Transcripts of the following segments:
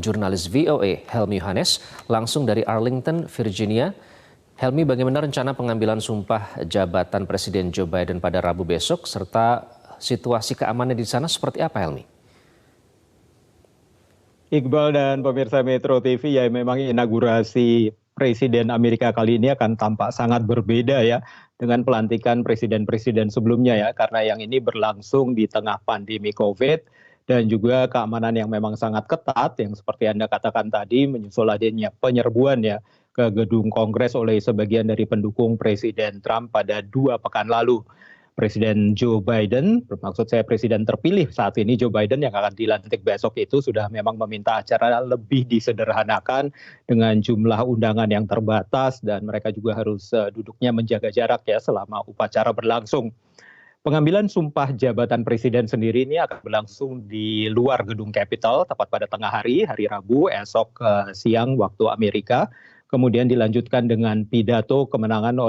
jurnalis VOA Helmy Yohanes langsung dari Arlington, Virginia. Helmy, bagaimana rencana pengambilan sumpah jabatan Presiden Joe Biden pada Rabu besok serta situasi keamanan di sana seperti apa, Helmy? Iqbal dan pemirsa Metro TV, ya memang inaugurasi Presiden Amerika kali ini akan tampak sangat berbeda ya dengan pelantikan presiden-presiden sebelumnya ya, karena yang ini berlangsung di tengah pandemi COVID dan juga keamanan yang memang sangat ketat yang seperti Anda katakan tadi menyusul adanya penyerbuan ya ke gedung Kongres oleh sebagian dari pendukung Presiden Trump pada 2 pekan lalu. Presiden Joe Biden, maksud saya presiden terpilih saat ini Joe Biden yang akan dilantik besok itu sudah memang meminta acara lebih disederhanakan dengan jumlah undangan yang terbatas dan mereka juga harus duduknya menjaga jarak ya selama upacara berlangsung. Pengambilan sumpah jabatan presiden sendiri ini akan berlangsung di luar gedung Capitol tepat pada tengah hari Rabu esok siang waktu Amerika. Kemudian dilanjutkan dengan pidato kemenangan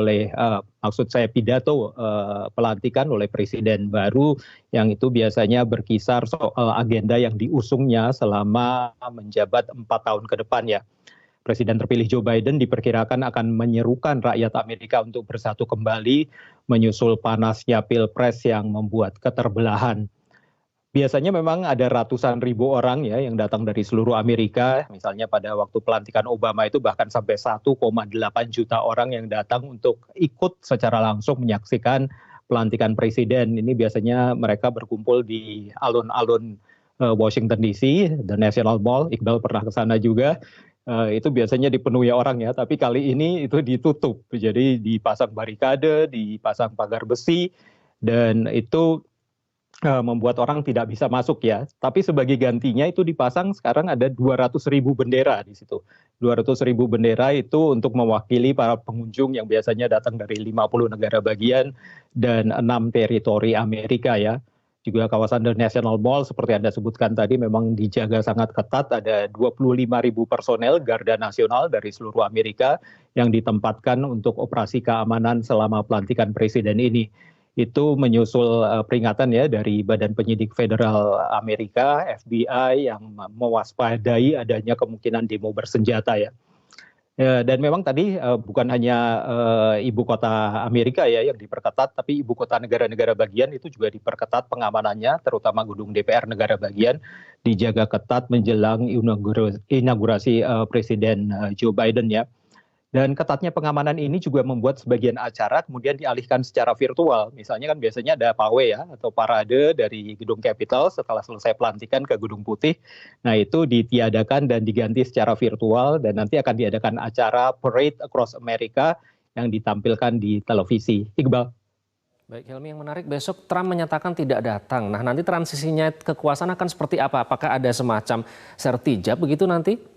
pelantikan oleh presiden baru yang itu biasanya berkisar soal agenda yang diusungnya selama menjabat 4 tahun ke depan ya. Presiden terpilih Joe Biden diperkirakan akan menyerukan rakyat Amerika untuk bersatu kembali menyusul panasnya Pilpres yang membuat keterbelahan. Biasanya memang ada ratusan ribu orang ya yang datang dari seluruh Amerika. Misalnya pada waktu pelantikan Obama itu bahkan sampai 1,8 juta orang yang datang untuk ikut secara langsung menyaksikan pelantikan presiden. Ini biasanya mereka berkumpul di alun-alun Washington DC, The National Mall. Iqbal pernah ke sana juga. Itu biasanya dipenuhi orang ya, tapi kali ini itu ditutup. Jadi dipasang barikade, dipasang pagar besi, dan itu membuat orang tidak bisa masuk ya. Tapi sebagai gantinya itu dipasang sekarang ada 200.000 bendera di situ. 200.000 bendera itu untuk mewakili para pengunjung yang biasanya datang dari 50 negara bagian dan 6 teritori Amerika ya. Juga kawasan The National Mall seperti Anda sebutkan tadi memang dijaga sangat ketat. Ada 25.000 personel Garda Nasional dari seluruh Amerika yang ditempatkan untuk operasi keamanan selama pelantikan presiden ini. Itu menyusul peringatan ya dari Badan Penyidik Federal Amerika, FBI, yang mewaspadai adanya kemungkinan demo bersenjata ya. Dan memang tadi bukan hanya ibu kota Amerika ya yang diperketat, tapi ibu kota negara-negara bagian itu juga diperketat pengamanannya, terutama gedung DPR negara bagian dijaga ketat menjelang inaugurasi Presiden Joe Biden ya. Dan ketatnya pengamanan ini juga membuat sebagian acara kemudian dialihkan secara virtual. Misalnya kan biasanya ada pawai ya atau parade dari gedung Capitol setelah selesai pelantikan ke Gedung Putih. Nah itu ditiadakan dan diganti secara virtual dan nanti akan diadakan acara Parade Across America yang ditampilkan di televisi. Iqbal. Baik, Helmy, yang menarik besok Trump menyatakan tidak datang. Nah nanti transisinya kekuasaan akan seperti apa? Apakah ada semacam sertijab begitu nanti?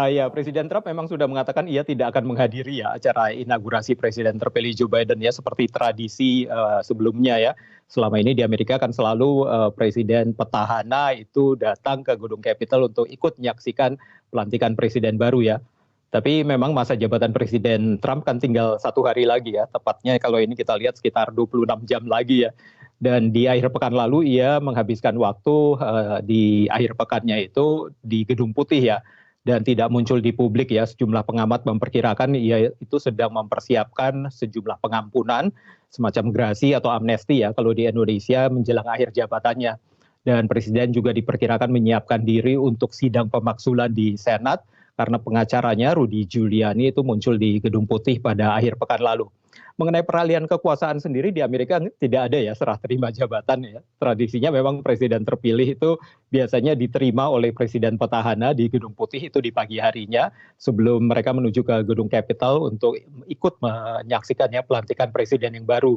Ya, Presiden Trump memang sudah mengatakan ia tidak akan menghadiri ya acara inaugurasi Presiden terpilih Joe Biden ya seperti tradisi sebelumnya ya. Selama ini di Amerika kan selalu Presiden petahana itu datang ke gedung Capitol untuk ikut menyaksikan pelantikan Presiden baru ya. Tapi memang masa jabatan Presiden Trump kan tinggal 1 hari lagi ya. Tepatnya kalau ini kita lihat sekitar 26 jam lagi ya. Dan di akhir pekan lalu ia menghabiskan waktu di akhir pekannya itu di Gedung Putih ya. Dan tidak muncul di publik ya, sejumlah pengamat memperkirakan ia itu sedang mempersiapkan sejumlah pengampunan semacam grasi atau amnesti ya kalau di Indonesia menjelang akhir jabatannya. Dan Presiden juga diperkirakan menyiapkan diri untuk sidang pemaksulan di Senat karena pengacaranya Rudy Giuliani itu muncul di Gedung Putih pada akhir pekan lalu. Mengenai peralihan kekuasaan sendiri di Amerika tidak ada ya serah terima jabatan ya. Tradisinya memang presiden terpilih itu biasanya diterima oleh presiden petahana di Gedung Putih itu di pagi harinya sebelum mereka menuju ke Gedung Capitol untuk ikut menyaksikan ya pelantikan presiden yang baru.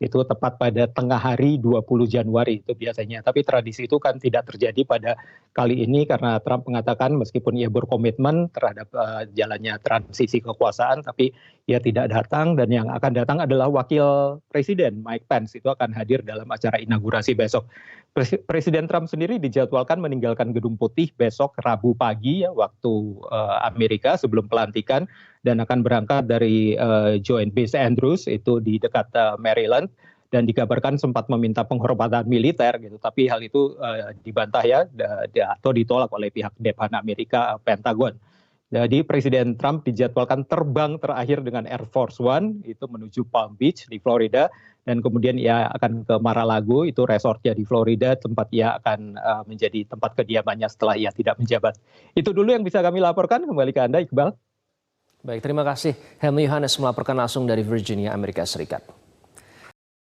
Itu tepat pada tengah hari 20 Januari itu biasanya. Tapi tradisi itu kan tidak terjadi pada kali ini karena Trump mengatakan meskipun ia berkomitmen terhadap jalannya transisi kekuasaan tapi ia tidak datang dan yang akan datang adalah wakil presiden Mike Pence itu akan hadir dalam acara inaugurasi besok. Presiden Trump sendiri dijadwalkan meninggalkan Gedung Putih besok Rabu pagi ya waktu Amerika sebelum pelantikan dan akan berangkat dari Joint Base Andrews itu di dekat Maryland dan dikabarkan sempat meminta penghormatan militer gitu, tapi hal itu dibantah ya atau ditolak oleh pihak Depan Amerika, Pentagon. Jadi Presiden Trump dijadwalkan terbang terakhir dengan Air Force One itu menuju Palm Beach di Florida, dan kemudian ia akan ke Mar-a-Lago, itu resortnya di Florida, tempat ia akan menjadi tempat kediamannya setelah ia tidak menjabat. Itu dulu yang bisa kami laporkan, kembali ke Anda Iqbal. Baik, terima kasih Helmy Yohanes melaporkan langsung dari Virginia, Amerika Serikat.